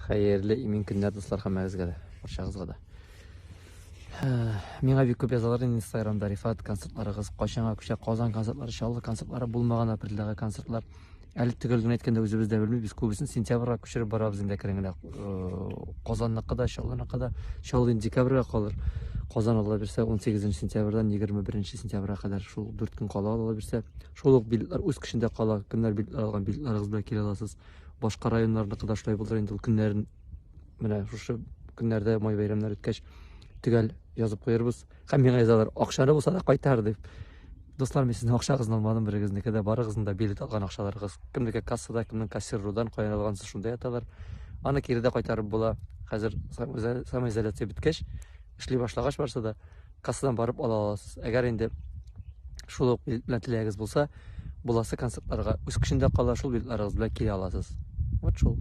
Xeyirli imin günler dostlar hammangizga da, barchangizga da. Menga bek ko'p yozalар Instagramda Rifat konsertlarıгыз, Qo'shanga Kucha Qozon konsertlari, Shalli konsertlari bo'lmagan aprel'dagi konsertlar. Әлі түгелгін әйткенде өзіміз дә білмейміз, біз көбісін сентябрьға көшіріп барабыз енді кіріңде. Qozonnыкы да, Shallinыкы да, Shalli декабрьға қалыр. Qozon ала берсе 18 сентябрьдан 21 сентябрьға қадар шул 4 күн қала ала берсе, шулық билетлар өз күшінде қала, кімдер билетлар алған билетларыгыз белән килә аласыз. Башка районнарныкы да шулай булыр инде ул көннәрен. Менә шушы көннәрдә май бәйрәмнәр үткәч төгәл язып куярбыз. Һәм миңа язалар, акчаны булса да кайтар дип. Dostlar, men sizden akşağızını almadım, birigiznikə də barığızın da bilet alған akşalarınız. Kimdiki kassada, kimden kassirrudan koyan alğansız şunda yatalar. Anı keri də qaytarıb bola. Hazır samoizolyatsiya bitkəş, işli başlağaç varsa da kassadan barıb ala alasız. Əgər indi şuluq bilet tiləyəgiz bolsa, bulası konsertlarga üç kişində qala şul biletləriniz bilə kili alasız. Вот şul.